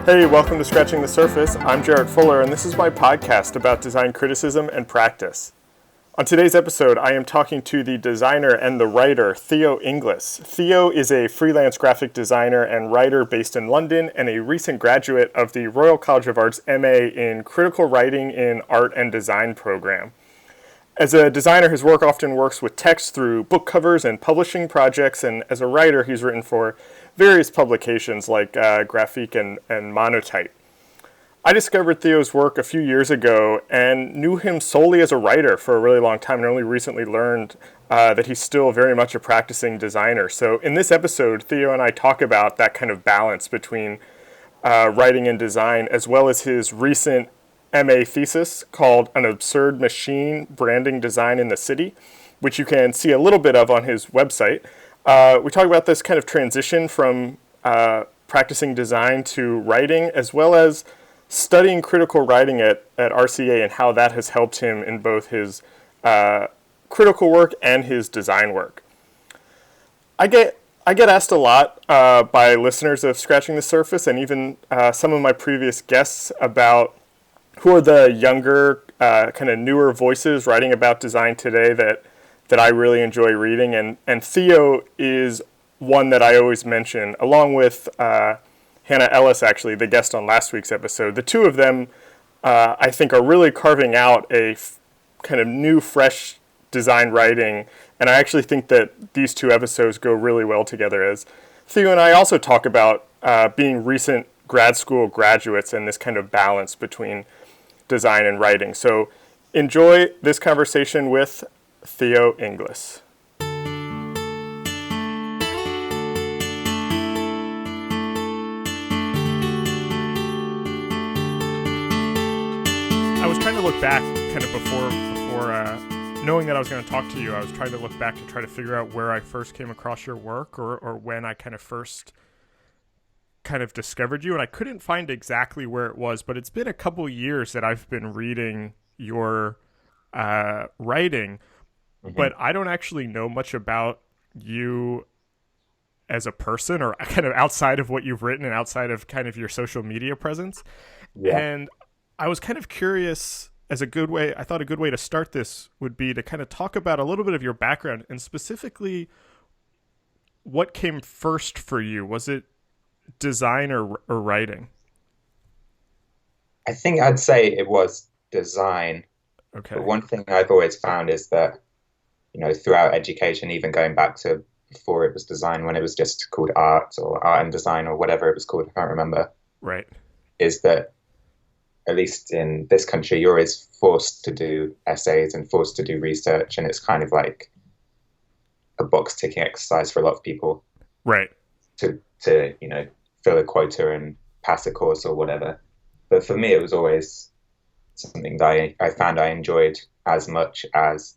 Hey, welcome to Scratching the Surface. I'm Jared Fuller, and this is my podcast about design criticism and practice. On today's episode, I am talking to the designer and the writer, Theo Inglis. Theo is a freelance graphic designer and writer based in London and a recent graduate of the Royal College of Art's MA in Critical Writing in Art and Design program. As a designer, his work often works with text through book covers and publishing projects, and as a writer, he's written for various publications like Grafik and Monotype. I discovered Theo's work a few years ago and knew him solely as a writer for a really long time, and only recently learned that he's still very much a practicing designer. So in this episode, Theo and I talk about that kind of balance between writing and design, as well as his recent MA thesis called An Absurd Machine, Branding Design in the City, which you can see a little bit of on his website. We talk about this kind of transition from practicing design to writing, as well as studying critical writing at RCA and how that has helped him in both his critical work and his design work. I get asked a lot by listeners of Scratching the Surface and even some of my previous guests about who are the younger, kind of newer voices writing about design today that I really enjoy reading. And Theo is one that I always mention, along with Hannah Ellis, actually, the guest on last week's episode. The two of them, I think, are really carving out a kind of new, fresh design writing. And I actually think that these two episodes go really well together, as Theo and I also talk about being recent grad school graduates and this kind of balance between design and writing. So enjoy this conversation with Theo Inglis. I was trying to look back kind of before knowing that I was going to talk to you. I was trying to look back to try to figure out where I first came across your work or when I kind of first kind of discovered you, and I couldn't find exactly where it was, but it's been a couple years that I've been reading your writing, but I don't actually know much about you as a person, or kind of outside of what you've written and outside of kind of your social media presence. Yeah. And I was kind of curious, I thought a good way to start this would be to kind of talk about a little bit of your background, and specifically what came first for you. Was it design or writing? I think I'd say it was design. Okay. But one thing I've always found is that, throughout education, even going back to before it was design, when it was just called art or art and design or whatever it was called, I can't remember. Right. Is that, at least in this country, you're always forced to do essays and forced to do research, and it's kind of like a box ticking exercise for a lot of people. Right. To fill a quota and pass a course or whatever. But for me, it was always something that I found I enjoyed as much as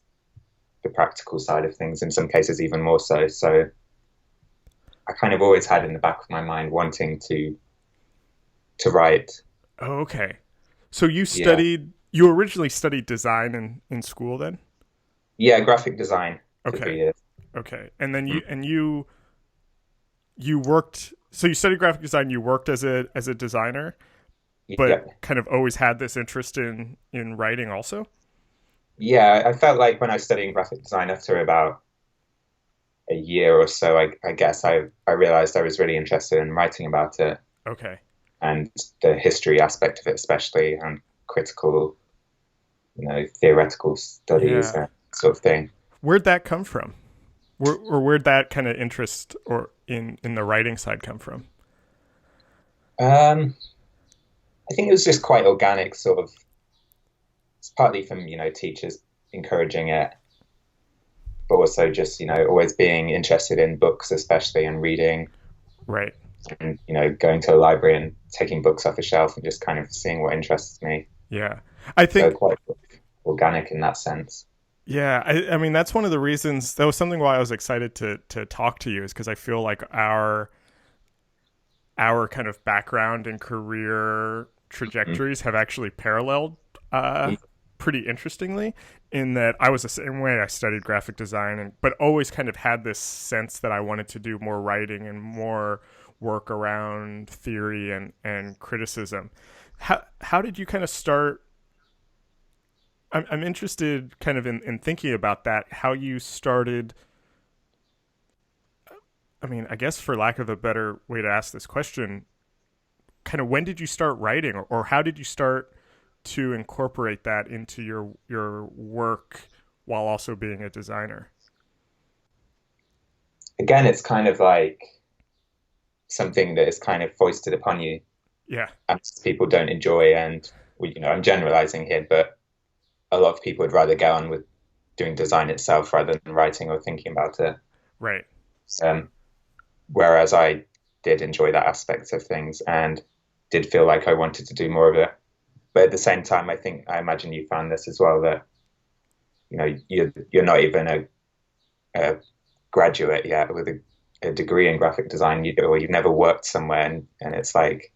the practical side of things, in some cases even more so. So I kind of always had in the back of my mind wanting to write. Oh, okay. So you you originally studied design in school then? Yeah, graphic design for 3 years. Okay. And then you worked, so you studied graphic design, you worked as a designer, but kind of always had this interest in writing also? Yeah, I felt like when I was studying graphic design, after about a year or so, I guess I realized I was really interested in writing about it. Okay. And the history aspect of it, especially, and critical, theoretical studies, and sort of thing. Where'd that come from? Where'd that kind of interest or in the writing side come from? I think it was just quite organic, sort of. It's partly from, teachers encouraging it, but also just, always being interested in books, especially, and reading. Right. And, going to a library and taking books off a shelf and just kind of seeing what interests me. Yeah. I think so quite organic in that sense. Yeah, I mean, that's one of the reasons, that was something why I was excited to talk to you, is because I feel like our kind of background and career trajectories have actually paralleled pretty interestingly, in that I was the same way. I studied graphic design, but always kind of had this sense that I wanted to do more writing and more work around theory and criticism. How did you kind of start? I'm interested kind of in thinking about that, how you started. I mean, I guess for lack of a better way to ask this question, kind of when did you start writing, or how did you start to incorporate that into your work while also being a designer? Again, it's kind of like something that is kind of foisted upon you, Yeah, and people don't enjoy. And I'm generalizing here, but a lot of people would rather get on with doing design itself rather than writing or thinking about it. right. Um, Whereas I did enjoy that aspect of things and did feel like I wanted to do more of it. But at the same time, I imagine you found this as well, that you're not even a graduate yet with a degree in graphic design, or you've never worked somewhere, and it's like,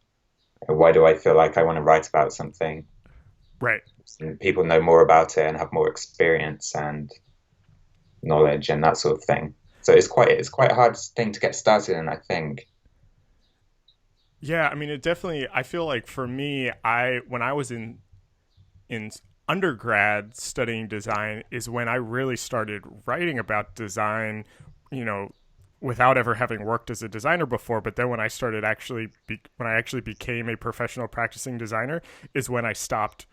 why do I feel like I want to write about something? Right. And people know more about it and have more experience and knowledge and that sort of thing. So it's quite a hard thing to get started in, I think. Yeah, I mean, it definitely. I feel like for me, I when I was in undergrad studying design is when I really started writing about design. You know, without ever having worked as a designer before. But then when I started when I actually became a professional practicing designer, is when I stopped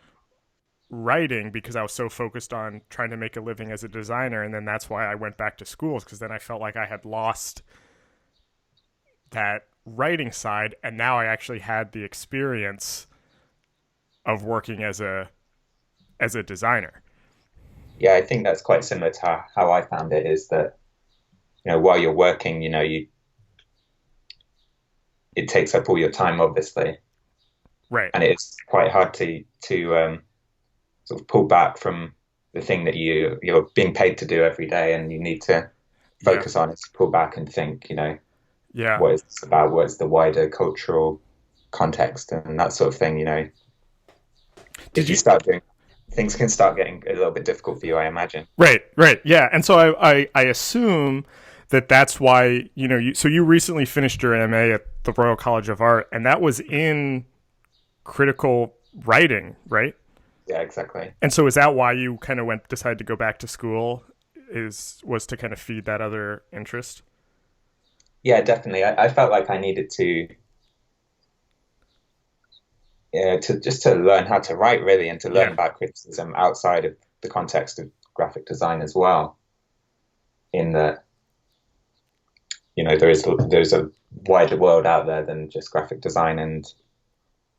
writing because I was so focused on trying to make a living as a designer. And then that's why I went back to school, because then I felt like I had lost that writing side, and now I actually had the experience of working as a designer. Yeah, I think that's quite similar to how I found it, is that, while you're working, it takes up all your time, obviously, Right. and it's quite hard to sort of pull back from the thing that you're being paid to do every day, and you need to Yeah. focus on it, to pull back and think, Yeah. what is this about? What's the wider cultural context and that sort of thing? Did If you you start doing, things can start getting a little bit difficult for you, I imagine. Right, right. Yeah. And so I assume that that's why, so you recently finished your MA at the Royal College of Art, and that was in critical writing, right? Yeah, exactly. And so is that why you kind of decided to go back to school, was to kind of feed that other interest? Yeah, definitely. I felt like I needed to, to just to learn how to write, really, and to learn Yeah. about criticism outside of the context of graphic design as well. In that, there's a wider world out there than just graphic design,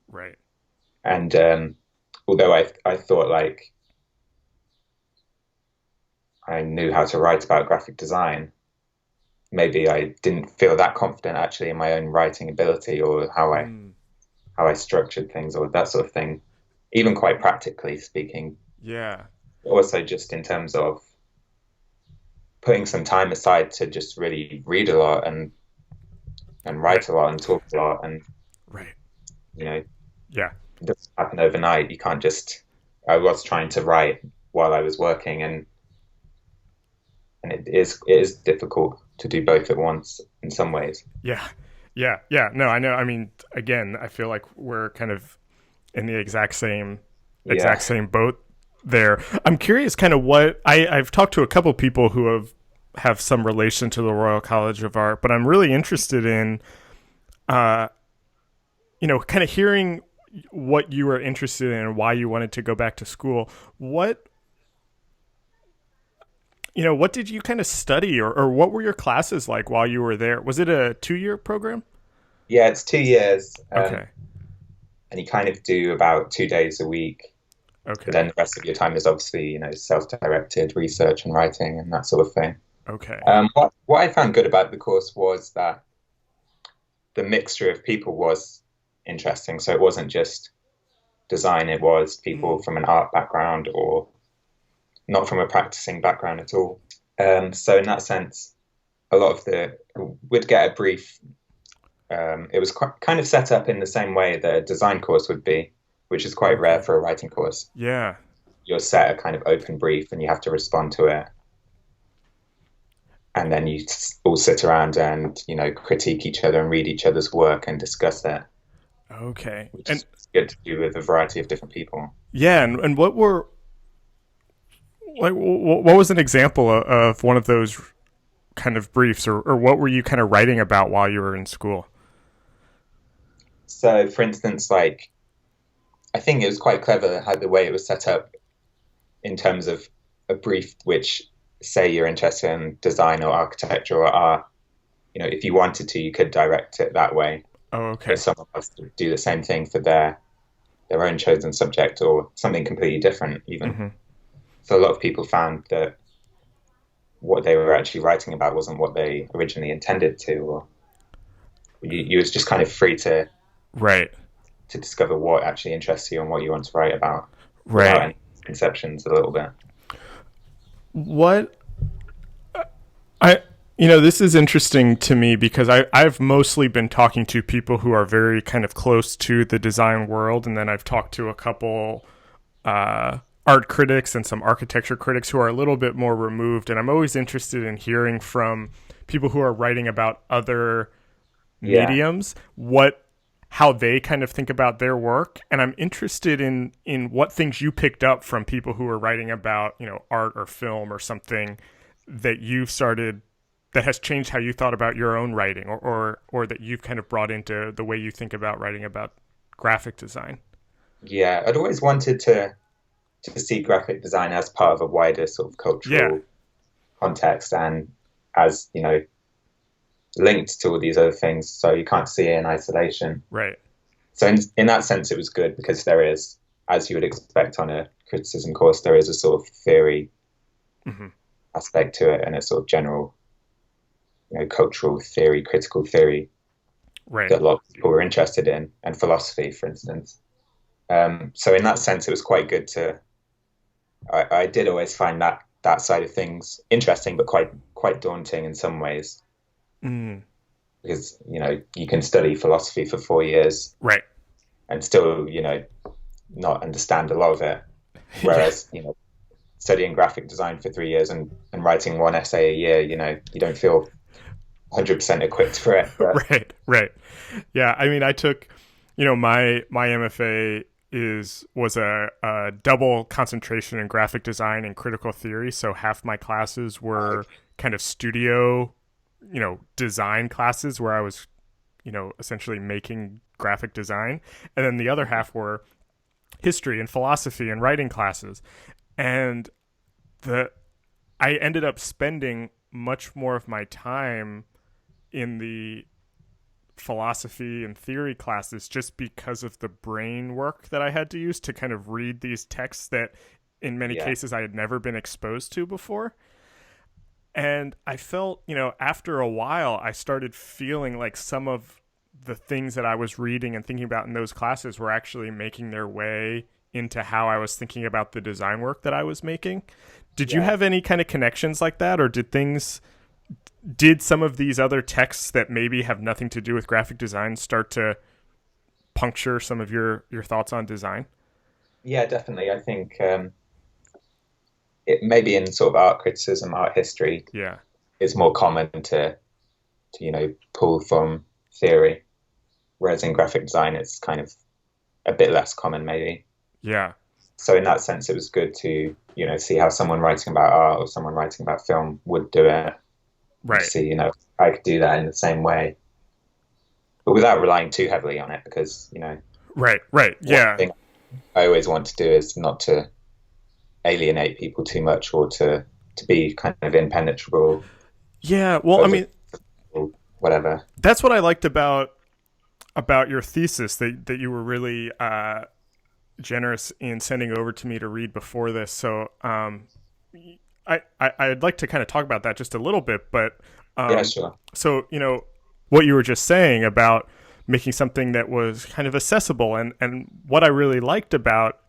Right. and although I thought like I knew how to write about graphic design, maybe I didn't feel that confident actually in my own writing ability, or Mm, how I structured things, or that sort of thing, even quite practically speaking. yeah. Also, just in terms of putting some time aside to just really read a lot and Right. write a lot and talk a lot, and Right. you know, Yeah. it doesn't happen overnight. You can't just. I was trying to write while I was working, and it is difficult to do both at once in some ways. Yeah. Yeah. Yeah. No, I know. I mean, again, I feel like we're kind of in the Yeah, exact same boat there. I'm curious kind of I've talked to a couple people who have some relation to the Royal College of Art, but I'm really interested in uh kind of hearing what you were interested in and why you wanted to go back to school. What did you kind of study, or what were your classes like while you were there? Was it a 2-year program? yeah, it's 2 years, Okay. and you kind of do about 2 days a week. But Okay. then the rest of your time is obviously, self-directed research and writing and that sort of thing. Okay. What I found good about the course was that the mixture of people was interesting. So it wasn't just design; it was people Mm, from an art background or not from a practicing background at all. So in that sense, a lot of the we'd get a brief. It was kind of set up in the same way that a design course would be, which is quite rare okay. for a writing course. Yeah. You're set a kind of open brief and you have to respond to it. and then you all sit around and critique each other and read each other's work and discuss it, Okay. which And is good to do with a variety of different people. yeah, and what were like what was an example of one of those kind of briefs, or what were you kind of writing about while you were in school? So, for instance, like I think it was quite clever how the way it was set up in terms of a brief, which say you're interested in design or architecture or art, if you wanted to, you could direct it that way. Oh, If okay. someone wants to do the same thing for their own chosen subject or something completely different, even. Hmm. So a lot of people found that what they were actually writing about wasn't what they originally intended to, or you was just kind of free Right. to discover what actually interests you and what you want to write about without Right. any conceptions a little bit. What I this is interesting to me because I've mostly been talking to people who are very kind of close to the design world, and then I've talked to a couple art critics and some architecture critics who are a little bit more removed, and I'm always interested in hearing from people who are writing about other Yeah, mediums how they kind of think about their work, and I'm interested in what things you picked up from people who are writing about art or film or something that you've started that has changed how you thought about your own writing, or that you've kind of brought into the way you think about writing about graphic design. yeah. I'd always wanted to see graphic design as part of a wider sort of Yeah. cultural context and as, linked to all these other things. So you can't see it in isolation. Right. So in that sense, it was good because there is, as you would expect on a criticism course, there is a sort of theory Hmm. aspect to it and a sort of general, cultural theory, critical theory Right. that a lot of people were interested in, and philosophy, for instance. So in that sense, it was quite good to. I did always find that side of things interesting, but quite daunting in some ways Mm. because you can study philosophy for 4 years Right. and still not understand a lot of it, Yeah. whereas studying graphic design for 3 years and writing one essay a year, you don't feel 100% equipped for it. But Right. Right. Yeah. I mean, I took, my MFA was a double concentration in graphic design and critical theory. So half my classes were kind of studio, design classes where I was, essentially making graphic design, and then the other half were history and philosophy and writing classes. And the I ended up spending much more of my time in the philosophy and theory classes just because of the brain work that I had to use to kind of read these texts that in many yeah, cases I had never been exposed to before. And I felt, after a while, I started feeling like some of the things that I was reading and thinking about in those classes were actually making their way into how I was thinking about the design work that I was making. Did you yeah. have any kind of connections like that, or did some of these other texts that maybe have nothing to do with graphic design start to puncture some of your thoughts on design? Yeah, definitely. I think it maybe in sort of art criticism, art history, Yeah. it's more common to pull from theory, whereas in graphic design, it's kind of a bit less common, maybe. Yeah. So in that sense, it was good to see how someone writing about art or someone writing about film would do it, and Right. see I could do that in the same way, but without relying too heavily on it, because Right. Right. one Yeah. thing I always want to do is not to alienate people too much or to be kind of impenetrable Yeah. Well, I over mean, or whatever. that's what I liked about your thesis that you were really generous in sending over to me to read before this. So I'd like to kind of talk about that just a little bit, but Yeah, um, sure. so what you were just saying about making something that was kind of accessible, and what I really liked about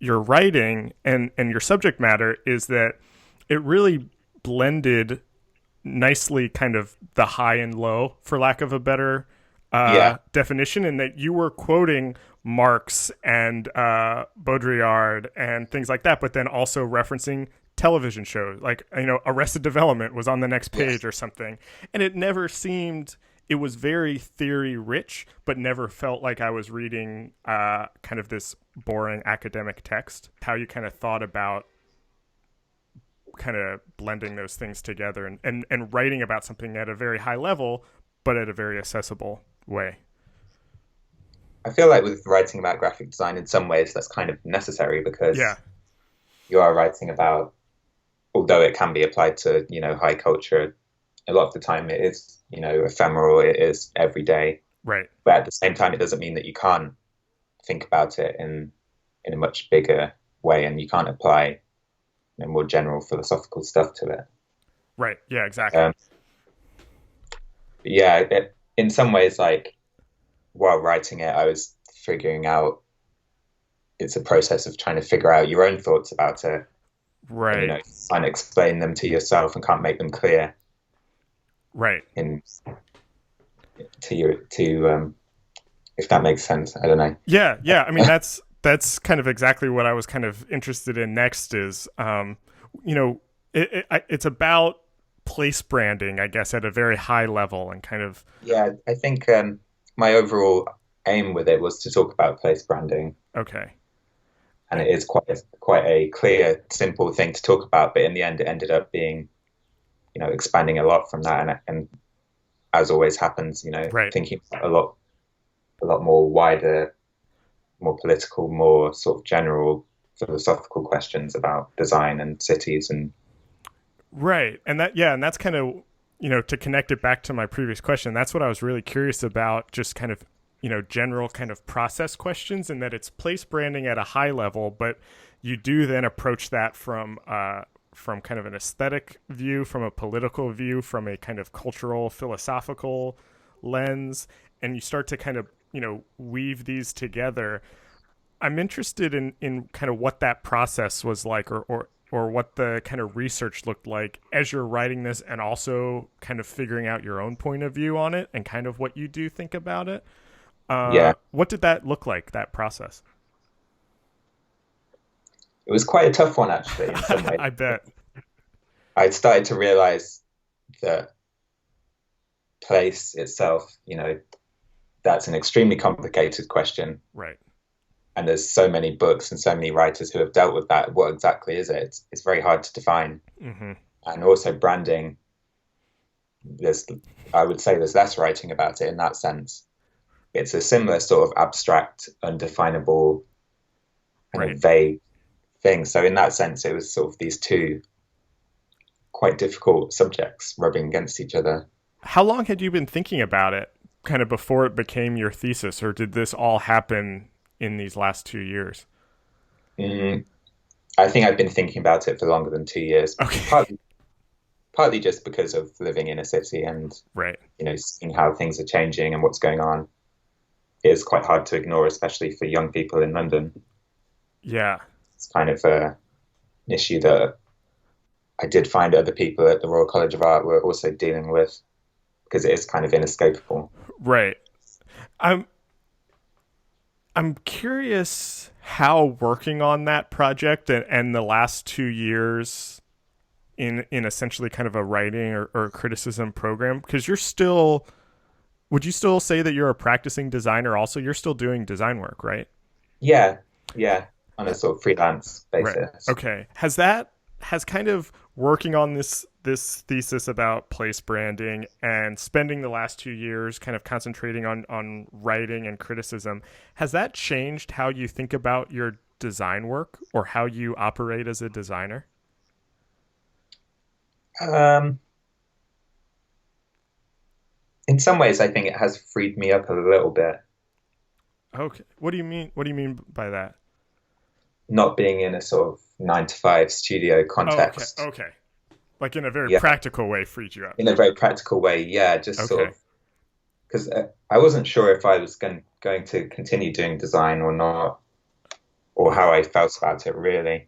your writing and your subject matter is that it really blended nicely kind of the high and low, for lack of a better Yeah, definition, in that you were quoting Marx and Baudrillard and things like that, but then also referencing television shows, like, Arrested Development was on the next page Yes. or something. And it never seemed, it was very theory rich, but never felt like I was reading kind of this boring academic text. How you kind of thought about kind of blending those things together and writing about something at a very high level, but at a very accessible way. I feel like with writing about graphic design, in some ways, that's kind of necessary Yeah, because you are writing about, although it can be applied to, high culture, a lot of the time it is, ephemeral, it is everyday. right. But at the same time, it doesn't mean that you can't think about it in a much bigger way, and you can't apply more general philosophical stuff to it. Right. Yeah, exactly. Um, yeah, in some ways, like while writing it, I was figuring out it's a process of trying to figure out your own thoughts about it, and Right. trying to explain them to yourself and can't make them clear Right. in to you to if that makes sense. I don't know. Yeah, yeah. I mean, that's kind of exactly what I was kind of interested in next is, it's about place branding, I guess, at a very high level and kind of, Yeah, I think my overall aim with it was to talk about place branding, okay. and it is quite a clear, simple thing to talk about. But in the end, it ended up being, expanding a lot from that, and as always happens, Right. thinking a lot more wider, more political, more sort of general philosophical questions about design and cities and Right. And that's kind of, to connect it back to my previous question, that's what I was really curious about, just kind of, general kind of process questions, and that it's place branding at a high level, but you do then approach that from kind of an aesthetic view, from a political view, from a kind of cultural, philosophical lens, and you start to kind of, weave these together. I'm interested in kind of what that process was like, or what the kind of research looked like as you're writing this, and also kind of figuring out your own point of view on it and kind of what you do think about it. yeah, What did that look like, that process? it was quite a tough one actually in some ways. I bet. I started to realize that place itself, that's an extremely complicated question. Right. And there's so many books and so many writers who have dealt with that. What exactly is it? It's very hard to define. Mm-hmm. And also branding, there's, I would say there's less writing about it in that sense. It's a similar sort of abstract, undefinable, kind Right. of vague thing. So in that sense, it was sort of these two quite difficult subjects rubbing against each other. How long had you been thinking about it, kind of before it became your thesis, or did this all happen in these last 2 years? Mm, I think I've been thinking about it for longer than 2 years, Okay. partly just because of living in a city and Right. seeing how things are changing and what's going on. It is quite hard to ignore, especially for young people in London. Yeah. It's kind of an issue that I did find other people at the Royal College of Art were also dealing with because it is kind of inescapable. Right. I'm I'm curious how working on that project and the last 2 years in essentially kind of a writing or criticism program, because you're still, would you still say that you're a practicing designer also? You're still doing design work, right? Yeah, yeah, on a sort of freelance Right. basis. Okay. Has kind of working on this thesis about place branding and spending the last 2 years kind of concentrating on writing and criticism, has that changed how you think about your design work or how you operate as a designer? Um, in some ways, I think it has freed me up a little bit, Okay. What do you mean? What do you mean by that? not being in a sort of 9 to 5 studio Oh, okay. context. Okay. Like in a very Yeah, practical way freed you up. in a very practical way. Yeah, just sort Okay. of because I wasn't sure if I was going to continue doing design or not, or how I felt about it really,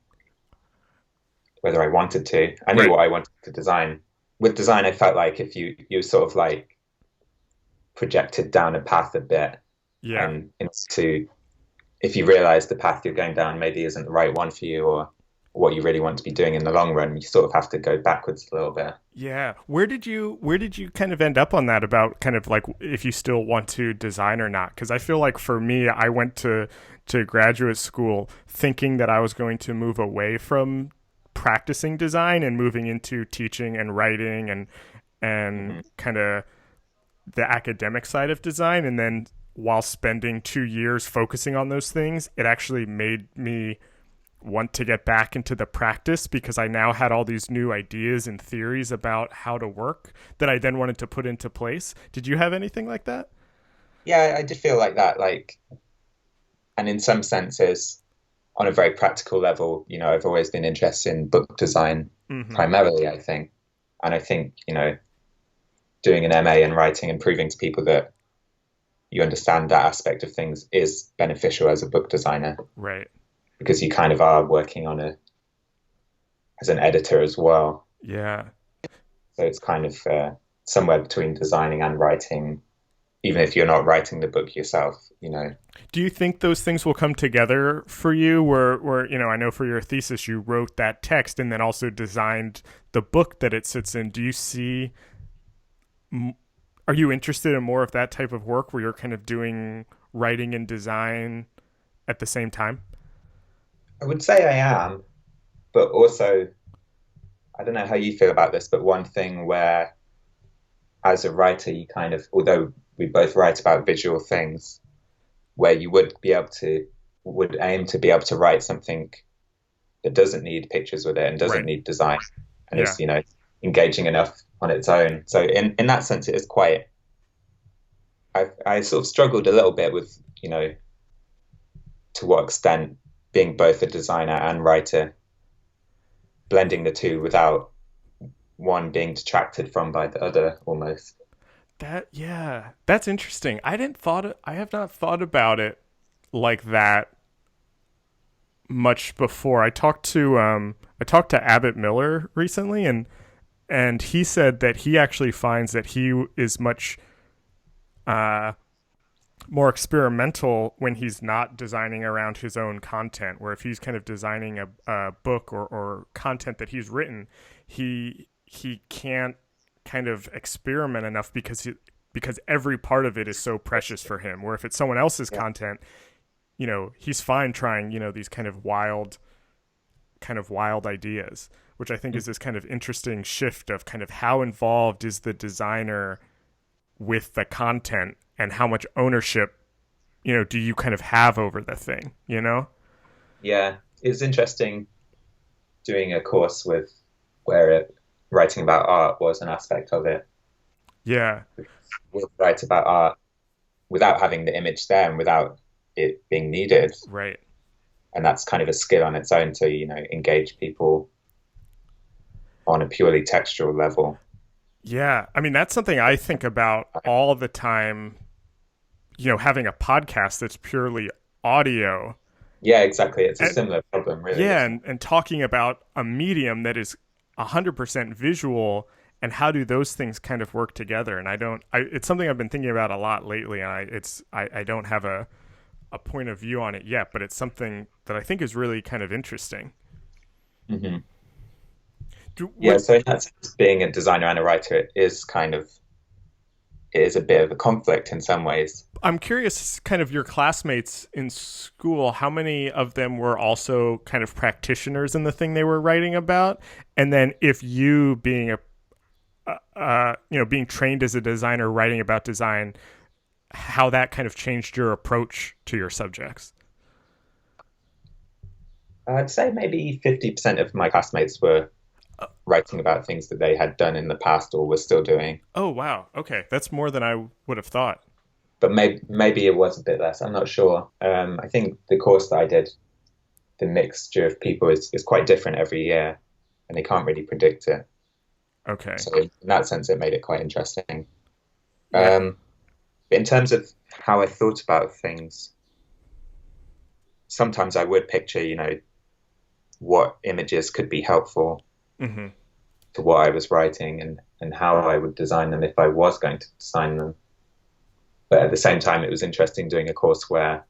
whether I wanted to. I knew Right. what I wanted to design. With design, I felt like if you sort of like projected down a path a bit, Yeah. and into if you realize the path you're going down maybe isn't the right one for you, or what you really want to be doing in the long run, you sort of have to go backwards a little bit. Yeah. Where did you kind of end up on that about kind of like if you still want to design or not? Because I feel like for me, I went to graduate school thinking that I was going to move away from practicing design and moving into teaching and writing and kind of the academic side of design. And then while spending 2 years focusing on those things, it actually made me want to get back into the practice because I now had all these new ideas and theories about how to work that I then wanted to put into place. Did you have anything like that? Yeah, I did feel like that. Like, and in some senses, on a very practical level, I've always been interested in book design Mm-hmm. primarily, I think. And I think, doing an MA in writing and proving to people that you understand that aspect of things is beneficial as a book designer Right. because you kind of are working as an editor as well. Yeah. So it's kind of somewhere between designing and writing, even if you're not writing the book yourself. Do you think those things will come together for you where I know for your thesis you wrote that text and then also designed the book that it sits in. Do you see are you interested in more of that type of work where you're kind of doing writing and design at the same time? I would say I am, but also, I don't know how you feel about this, but one thing where, as a writer, you kind of, although we both write about visual things, where you would aim to be able to write something that doesn't need pictures with it and doesn't Right. need design and Yeah. is, engaging enough on its own. So in that sense, it is quite, I sort of struggled a little bit with, to what extent being both a designer and writer, blending the two without one being detracted from by the other almost. That's interesting. I have not thought about it like that much before. I talked to Abbott Miller recently and he said that he actually finds that he is much uh more experimental when he's not designing around his own content, where if he's kind of designing a book or content that he's written, he can't kind of experiment enough because every part of it is so precious for him, where if it's someone else's Yeah. content, he's fine trying, these kind of wild ideas, which I think is this kind of interesting shift of kind of how involved is the designer with the content and how much ownership, do you kind of have over the thing? Yeah. It's interesting doing a course where writing about art was an aspect of it. Yeah. We'll write about art without having the image there and without it being needed. Right. And that's kind of a skill on its own to, engage people on a purely textual level. Yeah. I mean, that's something I think about all the time, having a podcast that's purely audio. Yeah, exactly. It's a And similar problem, really, yeah, isn't it? and talking about a medium that is 100% visual and how do those things kind of work together. And it's something I've been thinking about a lot lately, and I don't have a point of view on it yet, but it's something that I think is really kind of interesting. Hmm. Do, Yeah, what so in that sense, being a designer and a writer it is a bit of a conflict in some ways. I'm curious, kind of your classmates in school, how many of them were also kind of practitioners in the thing they were writing about? And then if you being being trained as a designer, writing about design, how that kind of changed your approach to your subjects? I'd say maybe 50% of my classmates were writing about things that they had done in the past or were still doing. Oh, wow. Okay. That's more than I would have thought. But maybe it was a bit less. I'm not sure. I think the course that I did, the mixture of people is quite different every year, and they can't really predict it. Okay. So in that sense, it made it quite interesting. Yeah. But in terms of how I thought about things, sometimes I would picture, what images could be helpful Hmm. to what I was writing and how I would design them if I was going to design them. But at the same time, it was interesting doing a course where,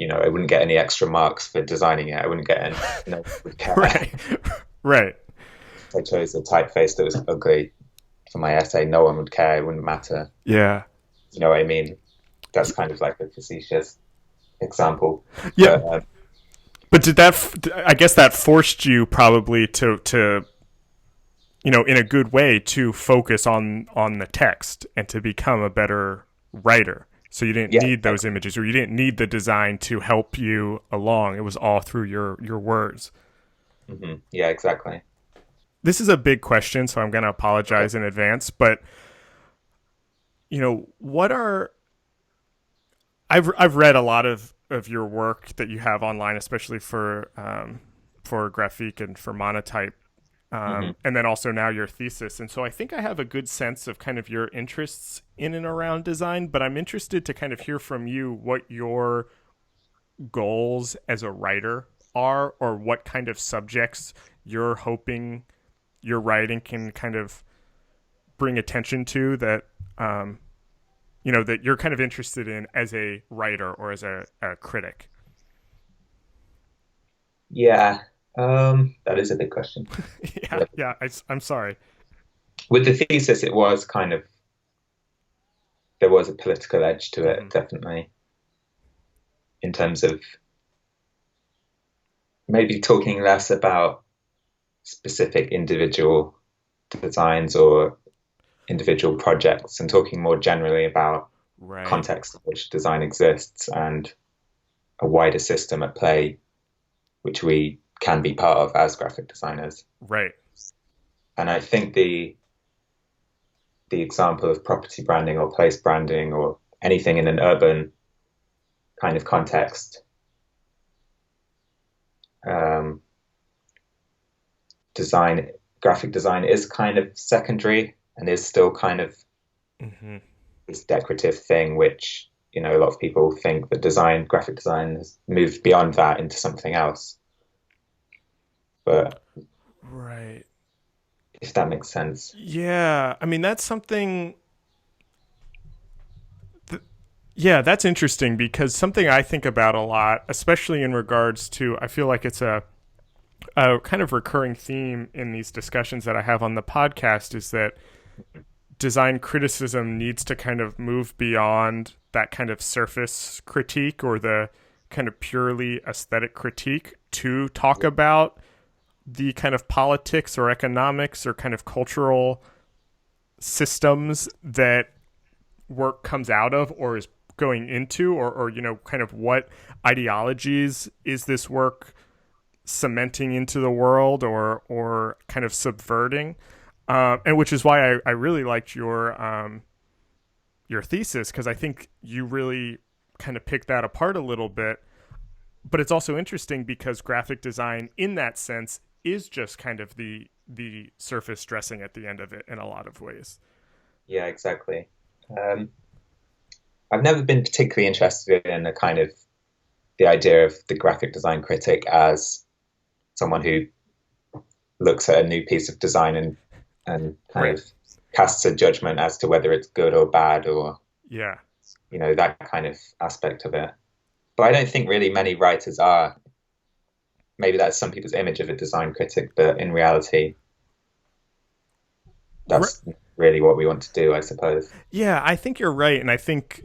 I wouldn't get any extra marks for designing it. I wouldn't get any, no one would care. Right. Right. If I chose a typeface that was ugly for my essay, no one would care. It wouldn't matter. Yeah. You know what I mean? That's kind of like a facetious example. Yeah. But But I guess that forced you probably to in a good way to focus on the text and to become a better writer. So you didn't yeah, need those images, or you didn't need the design to help you along. It was all through your words. yeah, exactly. This is a big question, so I'm going to apologize in advance, but what are I've read a lot of your work that you have online, especially for Grafik and for Monotype, and then also now your thesis. And so I think I have a good sense of kind of your interests in and around design, but I'm interested to kind of hear from you what your goals as a writer are, or what kind of subjects you're hoping your writing can kind of bring attention to that that you're kind of interested in as a writer or as a critic. Yeah, that is a big question. Yeah. I'm sorry. With the thesis, it was kind of, there was a political edge to it, definitely, in terms of maybe talking less about specific individual designs or individual projects and talking more generally about context in which design exists and a wider system at play, which we can be part of as graphic designers. Right. And I think the example of property branding or place branding or anything in an urban kind of context, graphic design is kind of secondary and is still kind of this decorative thing, which, a lot of people think that graphic design has moved beyond that into something else. But right. If that makes sense. Yeah. I mean, that's something. Yeah, that's interesting, because something I think about a lot, especially in regards to, I feel like it's a kind of recurring theme in these discussions that I have on the podcast, is that design criticism needs to kind of move beyond that kind of surface critique or the kind of purely aesthetic critique to talk about the kind of politics or economics or kind of cultural systems that work comes out of or is going into, or kind of what ideologies is this work cementing into the world or kind of subverting, and which is why I really liked your thesis, because I think you really kind of picked that apart a little bit. But it's also interesting because graphic design in that sense is just kind of the surface dressing at the end of it in a lot of ways. Yeah, exactly. I've never been particularly interested in a kind of the idea of the graphic design critic as someone who looks at a new piece of design and kind of casts a judgment as to whether it's good or bad, or that kind of aspect of it. But I don't think really many writers are. Maybe that's some people's image of a design critic, but in reality, that's really what we want to do, I suppose. Yeah, I think you're right. And I think,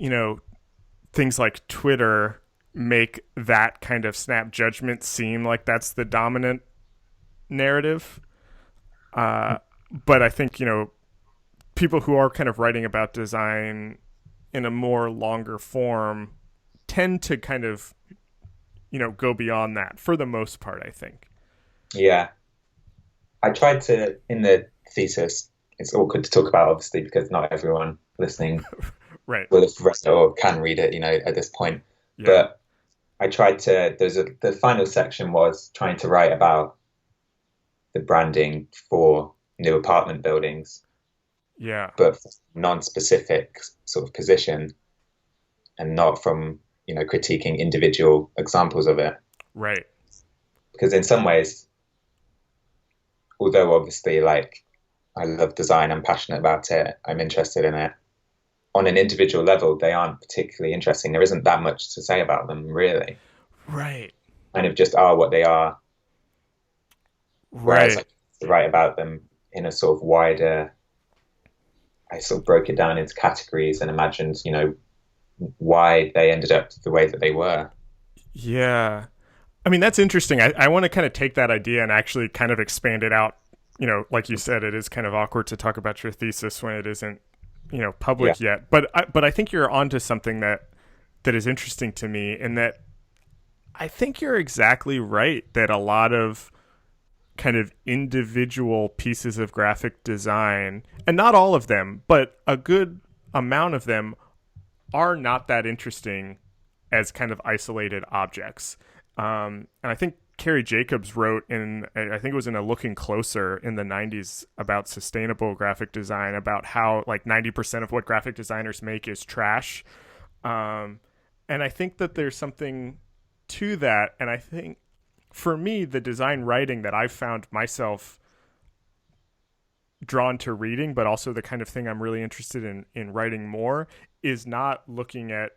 things like Twitter make that kind of snap judgment seem like that's the dominant narrative. But I think, people who are kind of writing about design in a more longer form tend to kind of, go beyond that for the most part, I think. Yeah. I tried to, in the thesis, it's awkward to talk about, obviously, because not everyone listening will have read it or can read it, at this point. Yeah. But I tried to, the final section was trying to write about the branding for new apartment buildings. Yeah. But non-specific sort of position and not from, critiquing individual examples of it. Right. Because in some ways, although obviously like I love design, I'm passionate about it, I'm interested in it, on an individual level, they aren't particularly interesting. There isn't that much to say about them, really. Right. kind of just are what they are. Whereas I Right. used to write about them in a sort of wider, I sort of broke it down into categories and imagined, why they ended up the way that they were. Yeah. I mean, that's interesting. I want to kind of take that idea and actually kind of expand it out. Like you said, it is kind of awkward to talk about your thesis when it isn't, Yeah, public yet. But I think you're onto something that is interesting to me, and that I think you're exactly right that a lot of kind of individual pieces of graphic design, and not all of them, but a good amount of them are not that interesting as kind of isolated objects. And I think Carrie Jacobs wrote I think it was in a Looking Closer in the 90s about sustainable graphic design, about how like 90% of what graphic designers make is trash. Um, and I think that there's something to that. And I think for me, the design writing that I've found myself drawn to reading, but also the kind of thing I'm really interested in writing more, is not looking at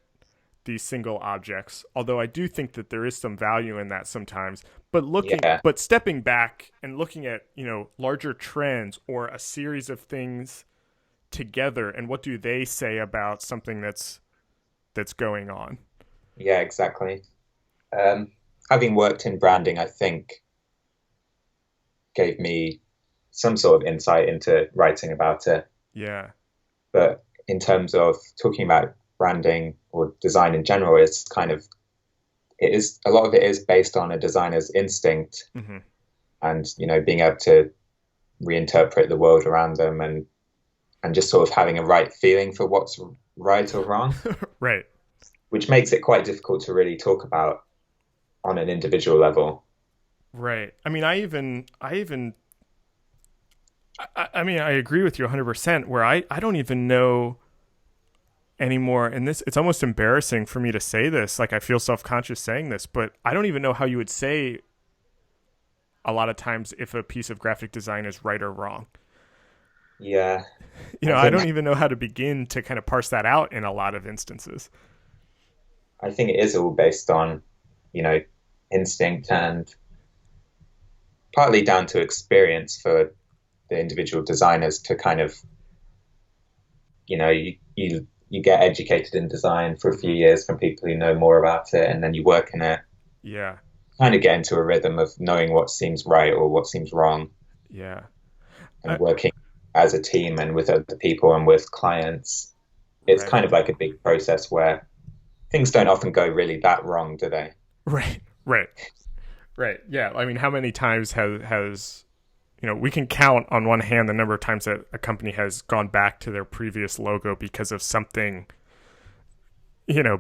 these single objects. Although I do think that there is some value in that sometimes, yeah, but stepping back and looking at, larger trends or a series of things together, and what do they say about something that's going on. yeah, exactly. Um, Having worked in branding, I think gave me some sort of insight into writing about it. Yeah. But in terms of talking about branding or design in general, it's kind of it is a lot of it is based on a designer's instinct Hmm. and being able to reinterpret the world around them and just sort of having a right feeling for what's right or wrong, Right. which makes it quite difficult to really talk about on an individual level. Right. I mean, I mean, I agree with you 100%, where I don't even know anymore. And it's almost embarrassing for me to say this. Like, I feel self conscious saying this, but I don't even know how you would say a lot of times if a piece of graphic design is right or wrong. Yeah, I I think don't even know how to begin to kind of parse that out in a lot of instances. I think it is all based on you know instinct and partly down to experience for the individual designers to kind of you get educated in design for a few Hmm. years from people who know more about it, and then you work in it, Yeah. kind of get into a rhythm of knowing what seems right or what seems wrong, Yeah. and I, working as a team and with other people and with clients. It's right. kind of like a big process where things don't often go really that wrong, do they? Right. Right. Right. Yeah. I mean, how many times has we can count on one hand the number of times that a company has gone back to their previous logo because of something,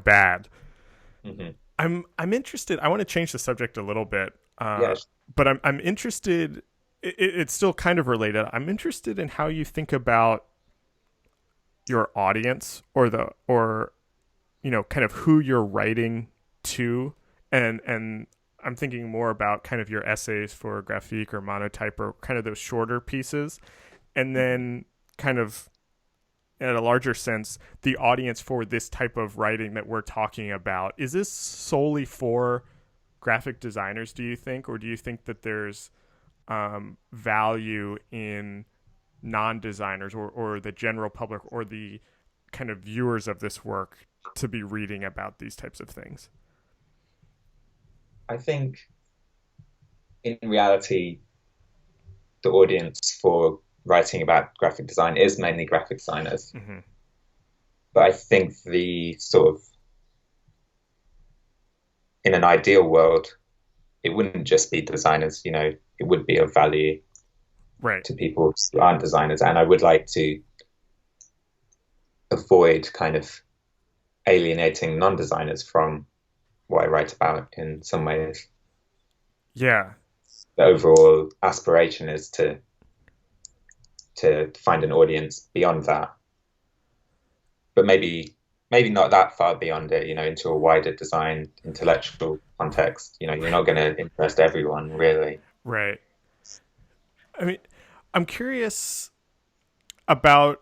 bad. Hmm. I'm interested. I want to change the subject a little bit, Yes. but I'm interested. It's still kind of related. I'm interested in how you think about your audience, or kind of who you're writing to, and I'm thinking more about kind of your essays for Grafik or Monotype, or kind of those shorter pieces, and then kind of in a larger sense, the audience for this type of writing that we're talking about. Is this solely for graphic designers, do you think? Or do you think that there's value in non designers, or the general public, or the kind of viewers of this work to be reading about these types of things? I think in reality, the audience for writing about graphic design is mainly graphic designers. Mm-hmm. But I think the sort of in an ideal world, it wouldn't just be designers, it would be of value Right. to people who aren't designers. And I would like to avoid kind of alienating non-designers from what I write about in some ways. Yeah. The overall aspiration is to find an audience beyond that, but maybe not that far beyond it, into a wider design intellectual context. You're not going to interest everyone really. Right. I mean, I'm curious about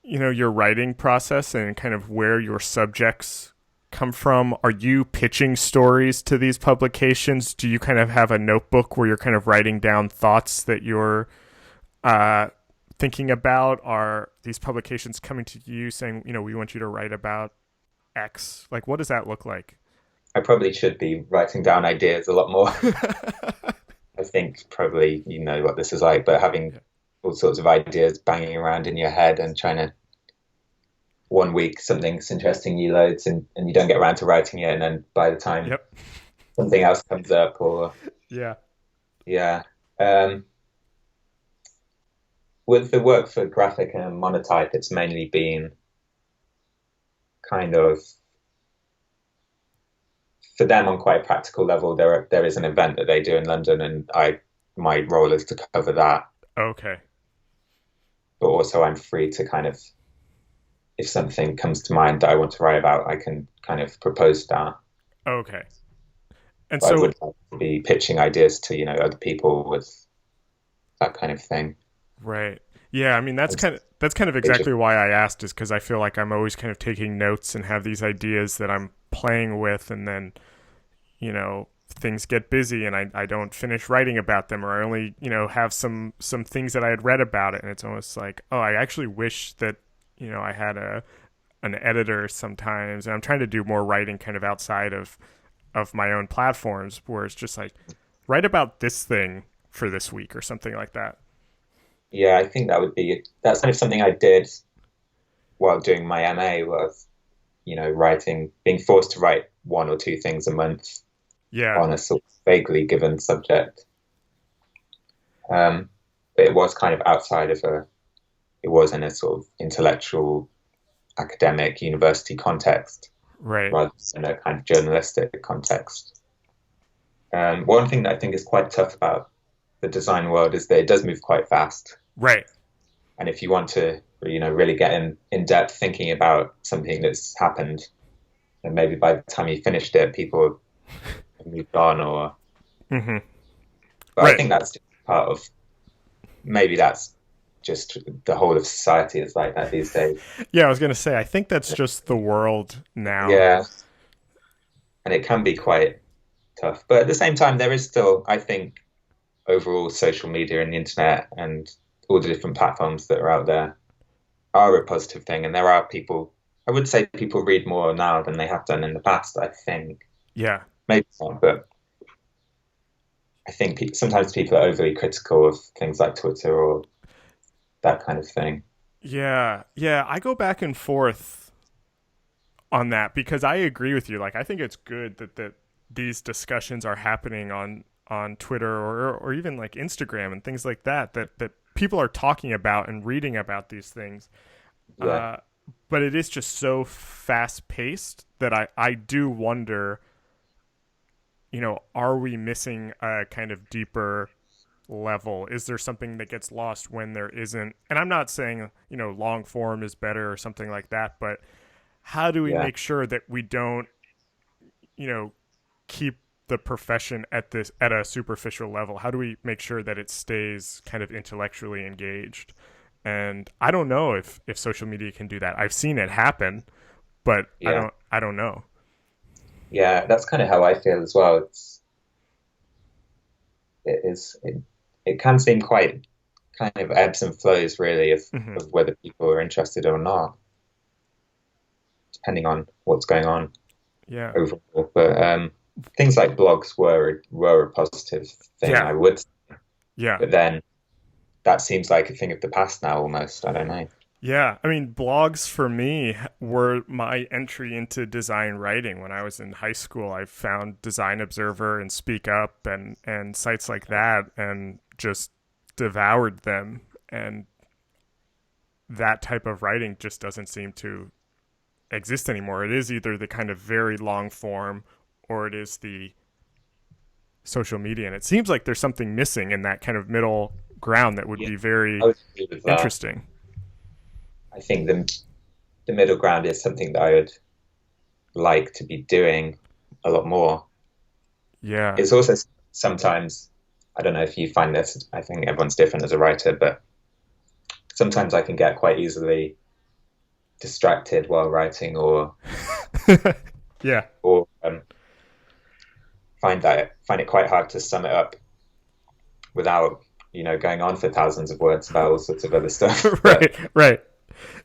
your writing process and kind of where your subjects come from? Are you pitching stories to these publications? Do you kind of have a notebook where you're kind of writing down thoughts that you're uh, thinking about? Are these publications coming to you saying, we want you to write about X? Like, what does that look like? I probably should be writing down ideas a lot more. I think probably you know what this is like, but having Yeah. all sorts of ideas banging around in your head and trying to one week something's interesting you loads and you don't get around to writing it, and then by the time Yep. something else comes up, or Yeah. yeah. Um, with the work for Grafik and Monotype, it's mainly been kind of for them on quite a practical level. There is an event that they do in London, and my role is to cover that. Okay. But also, I'm free to kind of, if something comes to mind that I want to write about, I can kind of propose that. Okay. And But I so, would like to be pitching ideas to other people with that kind of thing. right. Yeah, I mean that's kind of exactly why I asked, is because I feel like I'm always kind of taking notes and have these ideas that I'm playing with, and then things get busy and I don't finish writing about them, or I only have some things that I had read about it, and it's almost like, oh, I actually wish that I had an editor sometimes, and I'm trying to do more writing kind of outside of my own platforms, where it's just like, write about this thing for this week or something like that. Yeah, I think that's kind of something I did while doing my MA, was writing, being forced to write one or two things a month Yeah. on a sort of vaguely given subject. But it was kind of it was in a sort of intellectual, academic, university context Right. rather than a kind of journalistic context. One thing that I think is quite tough about the design world is that it does move quite fast. Right. And if you want to, really get in depth thinking about something that's happened, and maybe by the time you finished it, people have moved on, or. Mm-hmm. But I Right. think that's just part of, maybe that's just the whole of society is like that these days. Yeah, I was gonna say, I think that's just the world now. Yeah, and it can be quite tough. But at the same time, there is still, I think, overall social media and the internet and all the different platforms that are out there are a positive thing. And there are people, I would say people read more now than they have done in the past, I think. Yeah. Maybe not, but I think sometimes people are overly critical of things like Twitter or that kind of thing. Yeah. Yeah. I go back and forth on that, because I agree with you. Like, I think it's good that these discussions are happening on Twitter, or even like Instagram and things like that people are talking about and reading about these things. Yeah. But it is just so fast paced that I do wonder, are we missing a kind of deeper level? Is there something that gets lost when there isn't? And I'm not saying, long form is better or something like that, but how do we Yeah. make sure that we don't, keep the profession at a superficial level? How do we make sure that it stays kind of intellectually engaged? And I don't know if social media can do that. I've seen it happen, but Yeah. I don't know. Yeah, that's kind of how I feel as well. It can seem quite kind of ebbs and flows really Hmm. of whether people are interested or not, depending on what's going on Yeah. overall. But things like blogs were a positive thing, Yeah. I would. Yeah. But then that seems like a thing of the past now almost. I don't know. Yeah, I mean, blogs for me were my entry into design writing. When I was in high school, I found Design Observer and Speak Up and sites like that, and just devoured them. And that type of writing just doesn't seem to exist anymore. It is either the kind of very long form, or it is the social media. And it seems like there's something missing in that kind of middle ground that would Yeah, be I very would agree with that. interesting. I think the middle ground is something that I would like to be doing a lot more. Yeah. It's also sometimes, I don't know if you find this, I think everyone's different as a writer, but sometimes I can get quite easily distracted while writing, or Yeah. or find it quite hard to sum it up without going on for thousands of words about all sorts of other stuff. But Right. Right.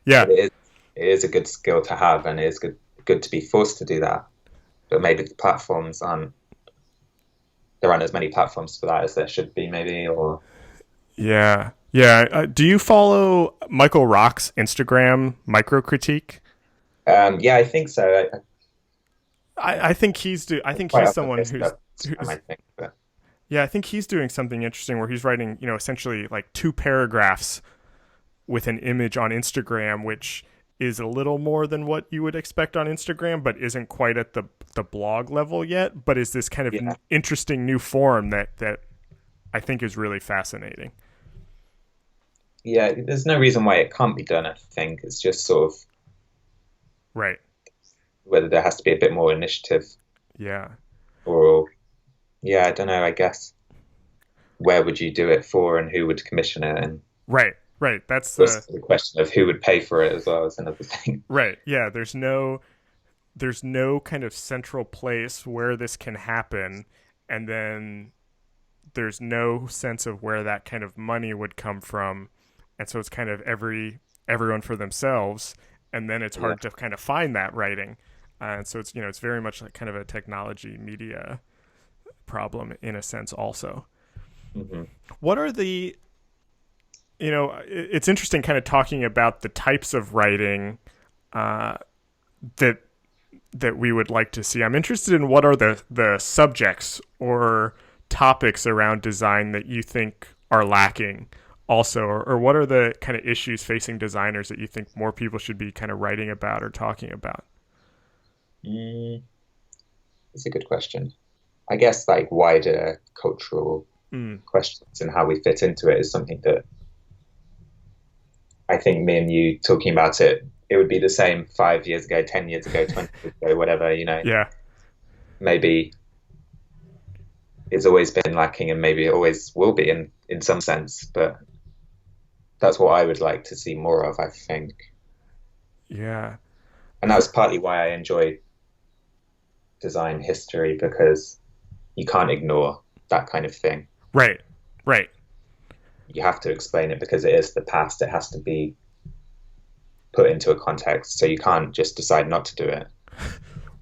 Yeah. it is a good skill to have, and it is good to be forced to do that. But maybe there aren't as many platforms for that as there should be, maybe. Or Yeah. Yeah. Do you follow Michael Rock's Instagram micro critique? yeah, I think so. I think I think Quite he's often someone missed up Instagram, I who's think. But yeah, I think he's doing something interesting where he's writing, essentially like two paragraphs with an image on Instagram, which is a little more than what you would expect on Instagram, but isn't quite at the blog level yet, but is this kind of yeah, interesting new form that I think is really fascinating. yeah, there's no reason why it can't be done. I think it's just sort of Right. whether there has to be a bit more initiative, Yeah. or yeah, I don't know. I guess where would you do it for, and who would commission it, and Right. Right. That's the question of who would pay for it as well is another thing. right. Yeah, there's no kind of central place where this can happen, and then there's no sense of where that kind of money would come from, and so it's kind of everyone for themselves, and then it's Yeah. hard to kind of find that writing, and so it's it's very much like kind of a technology media problem in a sense also. Hmm. What are the it's interesting kind of talking about the types of writing uh, that we would like to see. I'm interested in what are the subjects or topics around design that you think are lacking also, or what are the kind of issues facing designers that you think more people should be kind of writing about or talking about? Mm, it's a good question. I guess like wider cultural Mm, questions and how we fit into it is something that I think me and you talking about it would be the same 5 years ago, 10 years ago, 20 years ago, whatever. yeah, Maybe it's always been lacking, and maybe it always will be in some sense. But that's what I would like to see more of, I think. yeah, And that was partly why I enjoy design history, because you can't ignore that kind of thing. right, right, You have to explain it because it is the past. It has to be put into a context. So you can't just decide not to do it.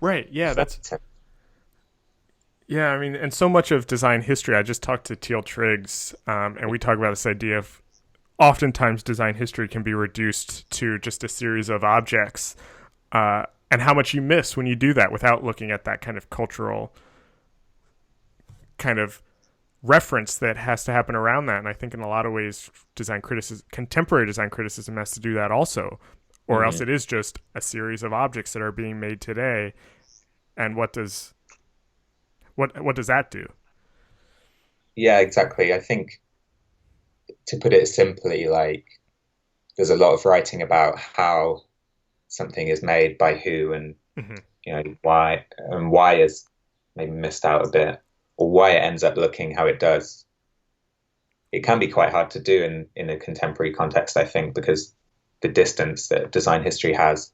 right. Yeah, If that that's makes sense. yeah. I mean, and so much of design history. I just talked to Teal Triggs, and we talk about this idea of oftentimes design history can be reduced to just a series of objects, and how much you miss when you do that without looking at that kind of cultural kind of reference that has to happen around that. And I think in a lot of ways, contemporary design criticism has to do that also, or else Hmm. it is just a series of objects that are being made today. And what does that do? Yeah, exactly. I think to put it simply, like there's a lot of writing about how something is made by who, and Hmm. why is maybe missed out a bit, or why it ends up looking how it does. It can be quite hard to do in a contemporary context, I think, because the distance that design history has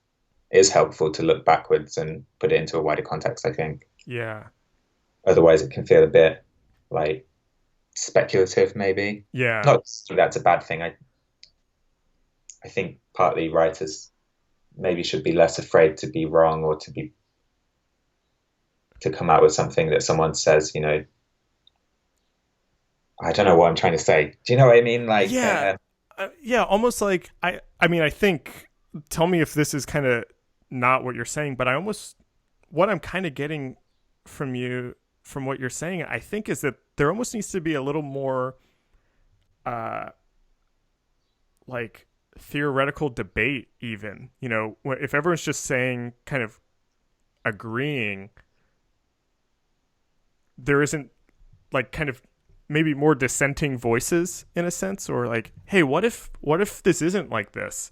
is helpful to look backwards and put it into a wider context, I think. Yeah, Otherwise, it can feel a bit like speculative, maybe. yeah, Not that that's a bad thing. I think partly writers maybe should be less afraid to be wrong, or to come out with something that someone says, I don't know what I'm trying to say. Do you know what I mean? Like, yeah, yeah. Almost like I mean, I think. Tell me if this is kind of not what you're saying, but what I'm kind of getting from you from what you're saying, I think, is that there almost needs to be a little more uh like theoretical debate, even. If everyone's just saying kind of agreeing, there isn't like kind of maybe more dissenting voices in a sense, or like, hey, what if this isn't like this,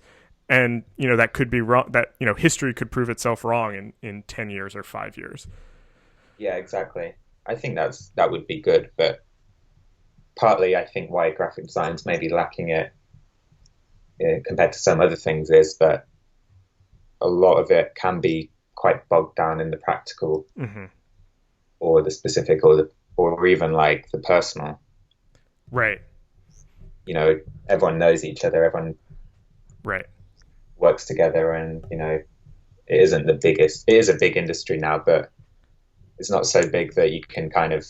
and that could be wrong, that history could prove itself wrong in 10 years or 5 years. yeah, exactly. I think that would be good, but partly I think why graphic design's maybe lacking it, compared to some other things, is that a lot of it can be quite bogged down in the practical Mm-hmm. or the specific or even like the personal. Right. You know, everyone knows each other, everyone Right. works together, and it isn't the biggest. It is a big industry now, but it's not so big that you can kind of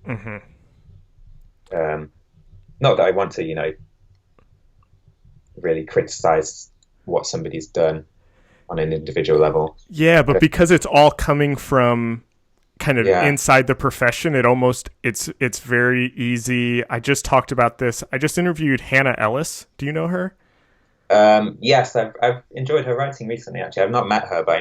Mm-hmm. um, not that I want to, really criticize what somebody's done on an individual level. Yeah, but But because it's all coming from kind of yeah, inside the profession, it's very easy. I just talked about this. I just interviewed Hannah Ellis. Do you know her? yes, I've enjoyed her writing recently. Actually, I've not met her, but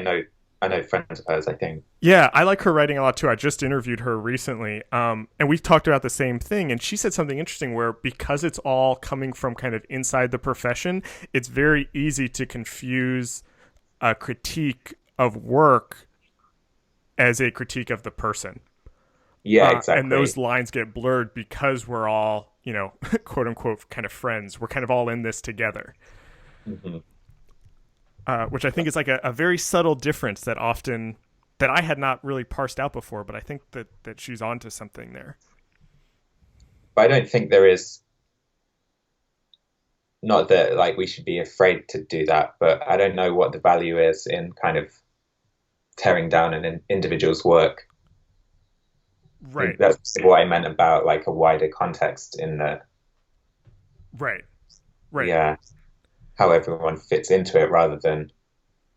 I know friends of hers, I think. Yeah, I like her writing a lot too. I just interviewed her recently, and we talked about the same thing. And she said something interesting where because it's all coming from kind of inside the profession, it's very easy to confuse a critique of work as a critique of the person. Yeah, And those exactly. lines get blurred because we're all, quote unquote, kind of friends. We're kind of all in this together, Hmm. which I think is like a very subtle difference that often that I had not really parsed out before. But I think that she's onto something there. But I don't think there is, not that like we should be afraid to do that, but I don't know what the value is in kind of tearing down an individual's work. Right, That's what I meant about like a wider context in the, right, right, yeah, how everyone fits into it rather than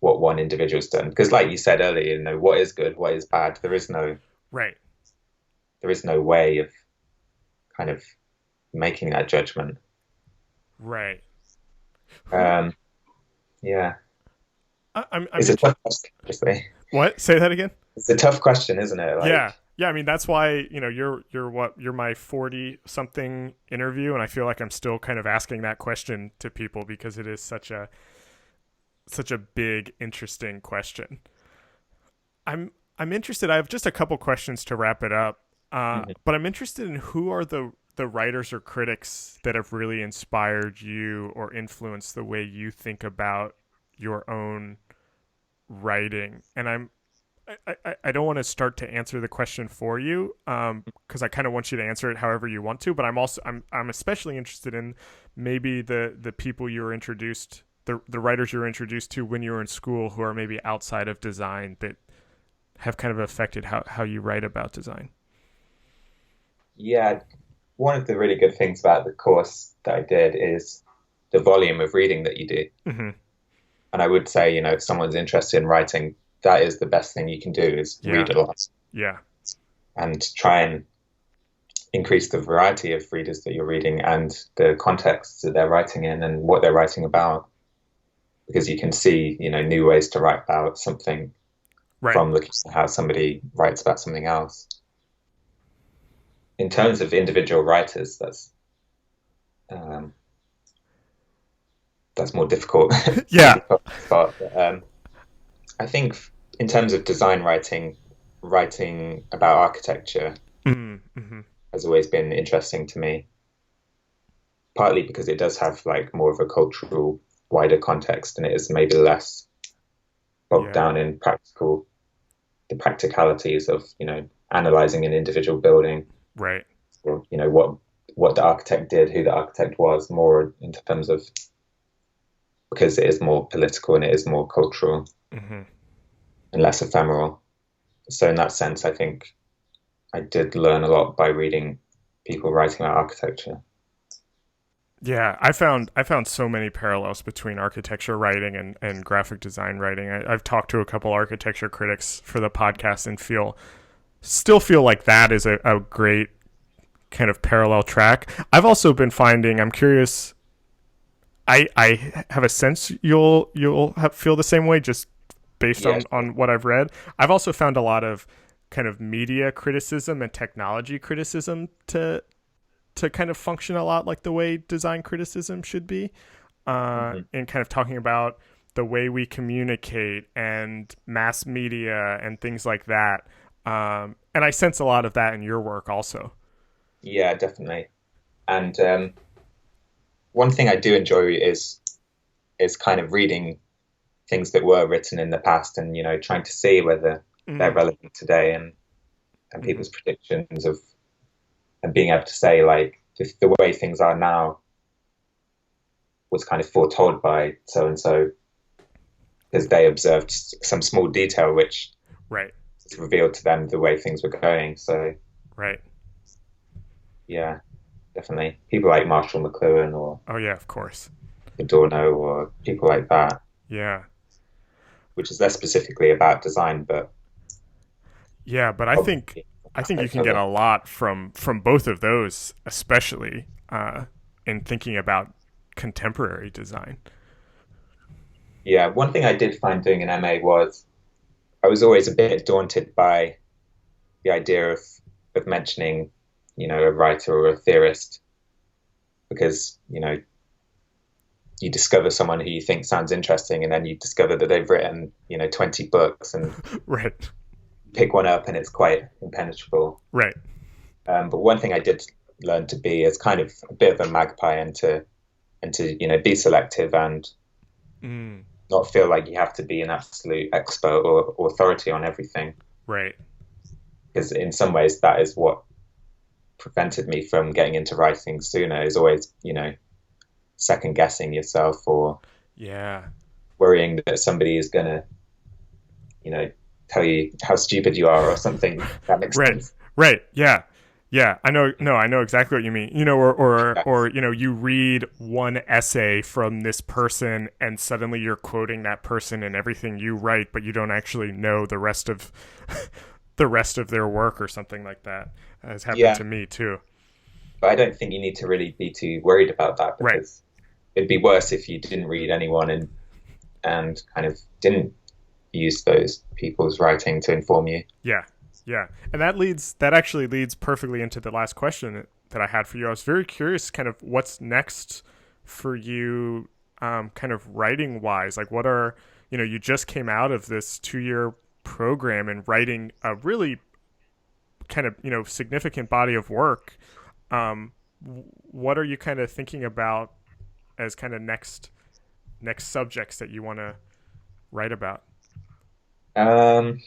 what one individual's done. Because like you said earlier, what is good, what is bad, right, there is no way of kind of making that judgment. right. Who? Um, yeah, I'm it's a interested. tough question, obviously. What? Say that again. It's a tough question, isn't it? Yeah. Like, Yeah, I mean that's why you're my 40 something interview, and I feel like I'm still kind of asking that question to people because it is such a big, interesting question. I'm interested. I have just a couple questions to wrap it up, mhm. but I'm interested in who are the writers or critics that have really inspired you or influenced the way you think about your own writing. And I don't want to start to answer the question for you because I kind of want you to answer it however you want to. But I'm especially interested in maybe the people you were introduced the writers you were introduced to when you were in school who are maybe outside of design that have kind of affected how you write about design. Yeah, one of the really good things about the course that I did is the volume of reading that you do. Mm-hmm. And I would say, if someone's interested in writing, that is the best thing you can do is Yeah, read a lot yeah, and try and increase the variety of readers that you're reading and the contexts that they're writing in and what they're writing about. Because you can see, new ways to write about something right. from looking at how somebody writes about something else. In terms of individual writers, um, that's more difficult for me Yeah. to put on the spot. But, I think in terms of design writing, writing about architecture Mm-hmm. has always been interesting to me, partly because it does have like more of a cultural, wider context, and it is maybe less bogged Yeah. down in the practicalities of, analyzing an individual building, Right. or, what the architect did, who the architect was, more in terms of, because it is more political and it is more cultural Mm-hmm. and less ephemeral. So in that sense, I think I did learn a lot by reading people writing about architecture. Yeah, I found so many parallels between architecture writing and graphic design writing. I've talked to a couple architecture critics for the podcast and still feel like that is a great kind of parallel track. I've also been finding I'm curious. I have a sense feel the same way just based Yeah, on what I've read. I've also found a lot of kind of media criticism and technology criticism to kind of function a lot like the way design criticism should be, hmm, and kind of talking about the way we communicate and mass media and things like that. And I sense a lot of that in your work also. yeah, definitely. And one thing I do enjoy is kind of reading things that were written in the past, and trying to see whether they're Mm, relevant today, and mm, people's predictions of, and being able to say like the way things are now was kind of foretold by so and so because they observed some small detail which right, revealed to them the way things were going. So right. yeah, definitely people like Marshall McLuhan or Oh yeah, of course. Adorno or people like that, Yeah. which is less specifically about design, but Yeah, but obviously I think you aspects can of get it. a lot from both of those, especially in thinking about contemporary design. Yeah, one thing I did find doing an MA was I was always a bit daunted by the idea of mentioning, a writer or a theorist because, you discover someone who you think sounds interesting and then you discover that they've written, 20 books and Right, pick one up and it's quite impenetrable. right. But one thing I did learn to be is kind of a bit of a magpie and to be selective and Mm, not feel like you have to be an absolute expert or authority on everything. right. Because in some ways that is what prevented me from getting into writing sooner, is always, second guessing yourself or Yeah. worrying that somebody is gonna, you know, tell you how stupid you are or something. That makes Right. sense. Right. Yeah. Yeah. I know. No, I know exactly what you mean. Or you read one essay from this person, and suddenly you're quoting that person in everything you write, but you don't actually know the rest of the rest of their work or something like that. Has happened Yeah, to me too. but I don't think you need to really be too worried about that Right. because it'd be worse if you didn't read anyone and kind of didn't use those people's writing to inform you. Yeah. Yeah. And that actually leads perfectly into the last question that I had for you. I was very curious kind of what's next for you kind of writing wise. Like what are, you just came out of this 2 year program and writing a really kind of, significant body of work. What are you kind of thinking about as kind of next subjects that you want to write about? Um,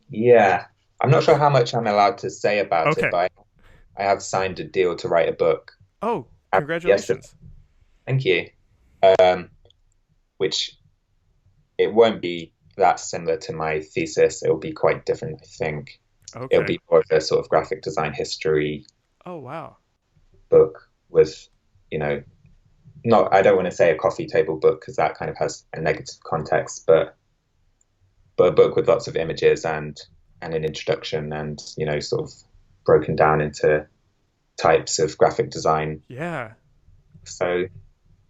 yeah, I'm not sure how much I'm allowed to say about it, Okay. but I have signed a deal to write a book Oh, yesterday. congratulations. Thank you. Um, which it won't be that similar to my thesis. It will be quite different, I think. It'll Okay. be more of a sort of graphic design history Oh, wow. book with, you know, not, I don't want to say a coffee table book because that kind of has a negative context, but a book with lots of images and an introduction and, sort of broken down into types of graphic design. Yeah. So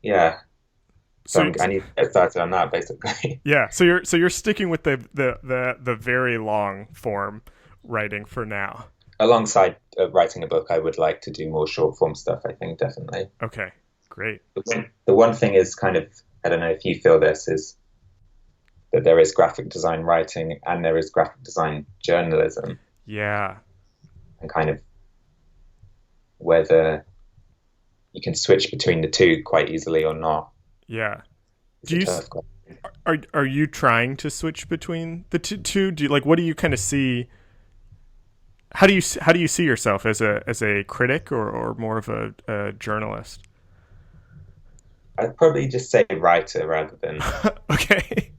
yeah, so So I need to get started on that basically. yeah, so you're sticking with the very long form writing for now. Alongside writing a book, I would like to do more short form stuff, I think, definitely. Okay. Great. The one thing is kind of, I don't know if you feel this, is that there is graphic design writing and there is graphic design journalism, Yeah. and kind of whether you can switch between the two quite easily or not. Yeah. It's Do a you tough question. are you trying to switch between the two? Do you like what do you kind of see how do you see yourself as a critic or more of a journalist? I'd probably just say writer Okay.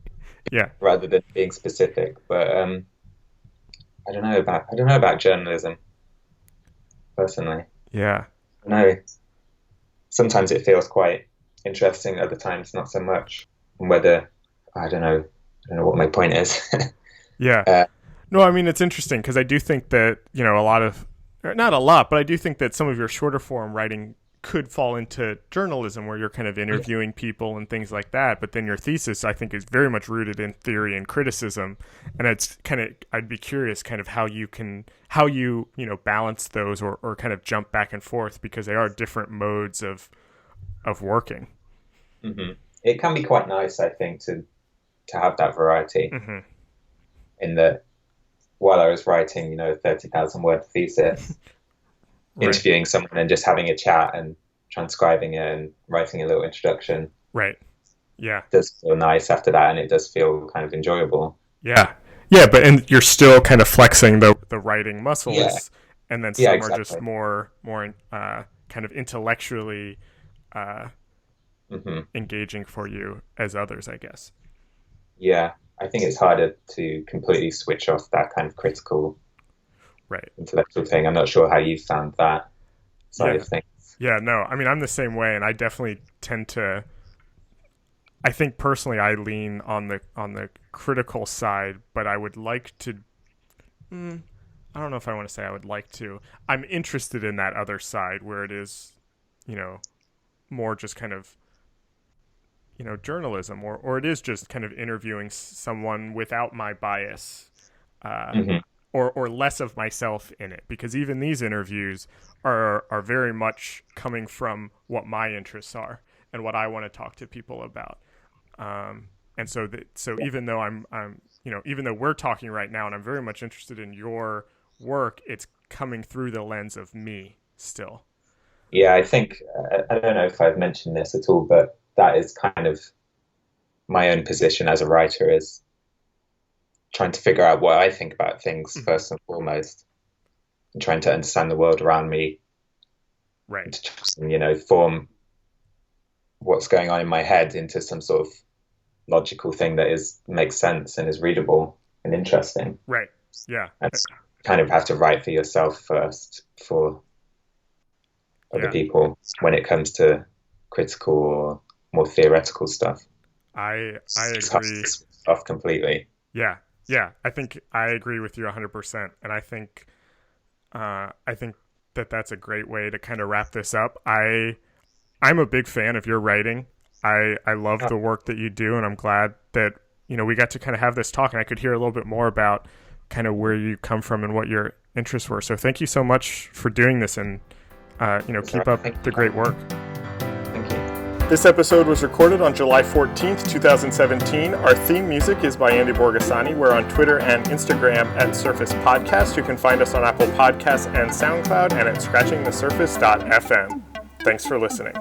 Yeah. rather than being specific. But I don't know about journalism personally. Yeah. No, sometimes it feels quite interesting, other times not so much. And whether I don't know what my point is. Yeah. uh, No, I mean it's interesting because I do think that a lot of, or not a lot, but I do think that some of your shorter form writing could fall into journalism where you're kind of interviewing people and things like that. But then your thesis, I think, is very much rooted in theory and criticism, and it's kind of I'd be curious kind of how you balance those or kind of jump back and forth because they are different modes of working. mhm. It can be quite nice, I think, to have that variety. Hmm. In that, while I was writing, a 30,000 word thesis, Right. interviewing someone and just having a chat and transcribing it and writing a little introduction Right. Yeah. does feel nice after that, and it does feel kind of enjoyable. Yeah. Yeah, but and you're still kind of flexing the writing Yeah, muscles, and then yeah, some are just exactly. more kind of intellectually uh, Hmm. engaging for you as others, I guess. Yeah, I think it's harder to completely switch off that kind of critical Right. intellectual thing. I'm not sure how you found that side Yeah. of things. Yeah, no. I mean, I'm the same way, and I definitely tend to. I think personally, I lean on the critical side, but I would like to. Mm, I don't know if I want to say I would like to. I'm interested in that other side where it is, you know, more just kind of journalism, or it is just kind of interviewing someone without my bias, uh, Hmm. or less of myself in it, because even these interviews are very much coming from what my interests are and what I want to talk to people about. And so even though I'm even though we're talking right now and I'm very much interested in your work, it's coming through the lens of me still. Yeah, I think I don't know if I've mentioned this at all, but that is kind of my own position as a writer, is trying to figure out what I think about things Mm-hmm. first and foremost, and trying to understand the world around me, Right. and to try and, form what's going on in my head into some sort of logical thing that is makes sense and is readable and interesting. Right. Yeah. And kind of have to write for yourself first for other Yeah. people when it comes to critical or more theoretical stuff. I It's hard agree. to switch off completely. Yeah. Yeah. I think I agree with you 100%, and I think that that's a great way to kind of wrap this up. I'm a big fan of your writing. I love the work that you do, and I'm glad that we got to kind of have this talk, and I could hear a little bit more about kind of where you come from and what your interests were. So thank you so much for doing this, and keep up Thank the great work. thank you. This episode was recorded on July 14th, 2017. Our theme music is by Andy Borgasani. We're on Twitter and Instagram at Surface Podcast. You can find us on Apple Podcasts and SoundCloud and at scratchingthesurface.fm. Thanks for listening.